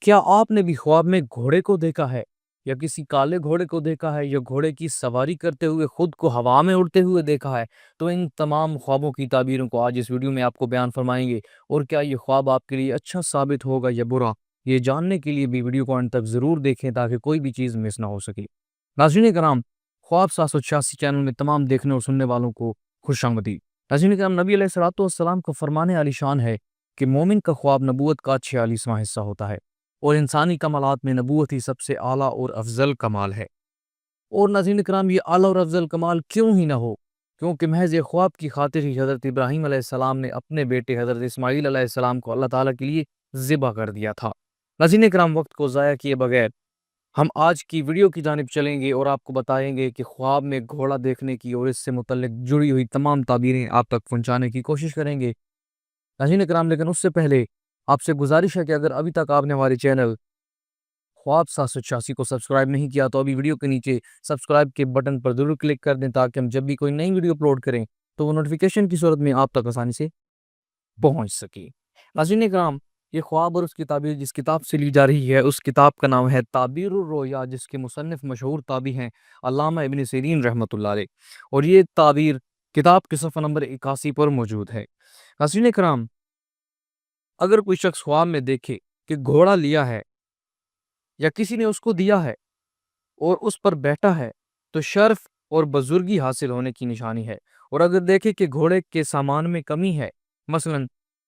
کیا آپ نے بھی خواب میں گھوڑے کو دیکھا ہے یا کسی کالے گھوڑے کو دیکھا ہے یا گھوڑے کی سواری کرتے ہوئے خود کو ہوا میں اڑتے ہوئے دیکھا ہے؟ تو ان تمام خوابوں کی تعبیروں کو آج اس ویڈیو میں آپ کو بیان فرمائیں گے، اور کیا یہ خواب آپ کے لیے اچھا ثابت ہوگا یا برا، یہ جاننے کے لیے بھی ویڈیو کو انت تک ضرور دیکھیں تاکہ کوئی بھی چیز مس نہ ہو سکے۔ ناظرین کرام، خواب 786 چینل میں تمام دیکھنے اور سننے والوں کو خوش آمدید۔ ناظرین کرام، نبی علیہ الصلوۃ والسلام کا فرمان عالی شان ہے کہ مومن کا خواب نبوت کا 46واں حصہ ہوتا ہے، اور انسانی کمالات میں نبوت ہی سب سے اعلیٰ اور افضل کمال ہے۔ اور ناظرین کرام، یہ اعلیٰ اور افضل کمال کیوں ہی نہ ہو، کیونکہ محض ایک خواب کی خاطر ہی حضرت ابراہیم علیہ السلام نے اپنے بیٹے حضرت اسماعیل علیہ السلام کو اللہ تعالیٰ کے لیے ذبح کر دیا تھا۔ ناظرین کرام، وقت کو ضائع کیے بغیر ہم آج کی ویڈیو کی جانب چلیں گے اور آپ کو بتائیں گے کہ خواب میں گھوڑا دیکھنے کی اور اس سے متعلق جڑی ہوئی تمام تعبیریں آپ تک پہنچانے کی کوشش کریں گے۔ ناظرین کرام، لیکن اس سے پہلے آپ سے گزارش ہے کہ اگر ابھی تک آپ نے ہمارے چینل خواب 786 کو سبسکرائب نہیں کیا تو ابھی ویڈیو کے نیچے سبسکرائب کے بٹن پر ضرور کلک کر دیں تاکہ ہم جب بھی کوئی نئی ویڈیو اپلوڈ کریں تو وہ نوٹیفیکیشن کی صورت میں آپ تک آسانی سے پہنچ سکے۔ ناظرین کرام، یہ خواب اور اس کی تعبیر جس کتاب سے لی جا رہی ہے اس کتاب کا نام ہے تعبیر الرؤیا، جس کے مصنف مشہور تابعی ہیں علامہ ابن سیرین رحمۃ اللہ علیہ، اور یہ تعبیر کتاب کے صفحہ نمبر 81 پر موجود ہے۔ ناظرین کرام، اگر کوئی شخص خواب میں دیکھے کہ گھوڑا لیا ہے یا کسی نے اس کو دیا ہے اور اس پر بیٹھا ہے تو شرف اور بزرگی حاصل ہونے کی نشانی ہے، اور اگر دیکھے کہ گھوڑے کے سامان میں کمی ہے، مثلا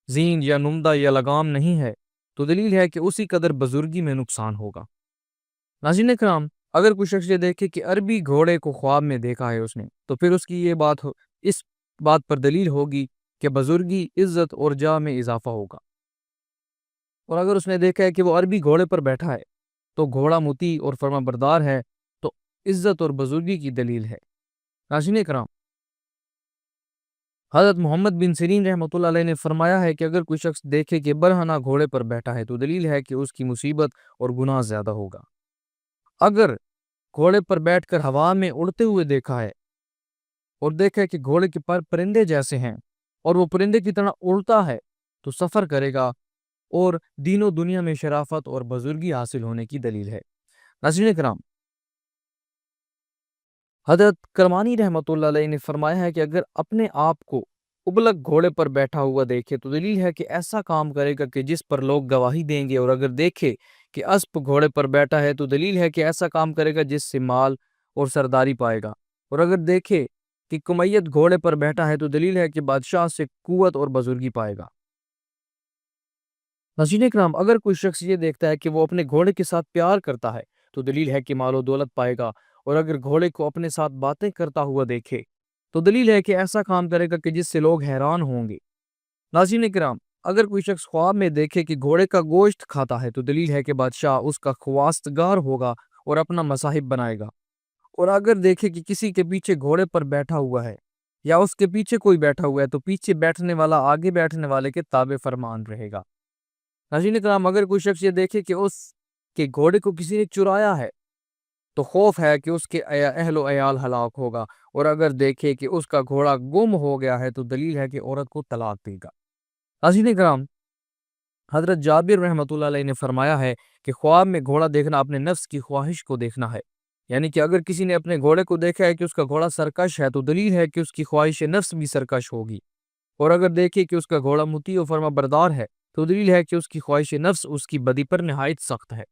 زین یا نمدہ یا لگام نہیں ہے، تو دلیل ہے کہ اسی قدر بزرگی میں نقصان ہوگا۔ ناظرین کرام، اگر کوئی شخص یہ دیکھے کہ عربی گھوڑے کو خواب میں دیکھا ہے اس نے، تو پھر اس کی اس بات پر دلیل ہوگی کہ بزرگی، عزت اور جاہ میں اضافہ ہوگا۔ اور اگر اس نے دیکھا ہے کہ وہ عربی گھوڑے پر بیٹھا ہے تو گھوڑا مطیع اور فرما بردار ہے، تو عزت اور بزرگی کی دلیل ہے۔ ناظرین کرام، حضرت محمد بن سیرین رحمۃ اللہ علیہ نے فرمایا ہے کہ اگر کوئی شخص دیکھے کہ برہنہ گھوڑے پر بیٹھا ہے تو دلیل ہے کہ اس کی مصیبت اور گناہ زیادہ ہوگا۔ اگر گھوڑے پر بیٹھ کر ہوا میں اڑتے ہوئے دیکھا ہے اور دیکھا ہے کہ گھوڑے کے پر پرندے جیسے ہیں اور وہ پرندے کی طرح اڑتا ہے تو سفر کرے گا اور دین و دنیا میں شرافت اور بزرگی حاصل ہونے کی دلیل ہے۔ ناظرین کرام، حضرت کرمانی رحمۃ اللہ علیہ نے فرمایا ہے کہ اگر اپنے آپ کو ابلک گھوڑے پر بیٹھا ہوا دیکھے تو دلیل ہے کہ ایسا کام کرے گا کہ جس پر لوگ گواہی دیں گے، اور اگر دیکھے کہ اسپ گھوڑے پر بیٹھا ہے تو دلیل ہے کہ ایسا کام کرے گا جس سے مال اور سرداری پائے گا، اور اگر دیکھے کہ کمیت گھوڑے پر بیٹھا ہے تو دلیل ہے کہ بادشاہ سے قوت اور بزرگی پائے گا۔ ناظرین کرام، اگر کوئی شخص یہ دیکھتا ہے کہ وہ اپنے گھوڑے کے ساتھ پیار کرتا ہے تو دلیل ہے کہ مال و دولت پائے گا، اور اگر گھوڑے کو اپنے ساتھ باتیں کرتا ہوا دیکھے تو دلیل ہے کہ ایسا کام کرے گا کہ جس سے لوگ حیران ہوں گے۔ ناظرین کرام، اگر کوئی شخص خواب میں دیکھے کہ گھوڑے کا گوشت کھاتا ہے تو دلیل ہے کہ بادشاہ اس کا خواستگار ہوگا اور اپنا مصاحب بنائے گا، اور اگر دیکھے کہ کسی کے پیچھے گھوڑے پر بیٹھا ہوا ہے یا اس کے پیچھے کوئی بیٹھا ہوا ہے تو پیچھے بیٹھنے والا آگے بیٹھنے والے کے تابع فرمان رہے گا۔ ناظرین کرام، اگر کوئی شخص یہ دیکھے کہ اس کے گھوڑے کو کسی نے چرایا ہے تو خوف ہے کہ اس کے اہل و عیال ہلاک ہوگا، اور اگر دیکھے کہ اس کا گھوڑا گم ہو گیا ہے تو دلیل ہے کہ عورت کو طلاق دے گا۔ ناظرین کرام، حضرت جابر رحمۃ اللہ علیہ نے فرمایا ہے کہ خواب میں گھوڑا دیکھنا اپنے نفس کی خواہش کو دیکھنا ہے، یعنی کہ اگر کسی نے اپنے گھوڑے کو دیکھا ہے کہ اس کا گھوڑا سرکش ہے تو دلیل ہے کہ اس کی خواہش نفس بھی سرکش ہوگی، اور اگر دیکھے کہ اس کا گھوڑا مطیع و فرما بردار ہے تو دلیل ہے کہ اس کی خواہش نفس اس کی بدی پر نہایت سخت ہے۔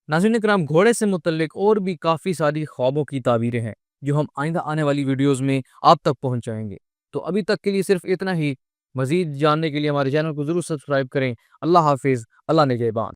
ناظرین کرام، گھوڑے سے متعلق اور بھی کافی ساری خوابوں کی تعبیریں ہیں جو ہم آئندہ آنے والی ویڈیوز میں آپ تک پہنچائیں گے، تو ابھی تک کے لیے صرف اتنا ہی۔ مزید جاننے کے لیے ہمارے چینل کو ضرور سبسکرائب کریں۔ اللہ حافظ، اللہ نگہبان۔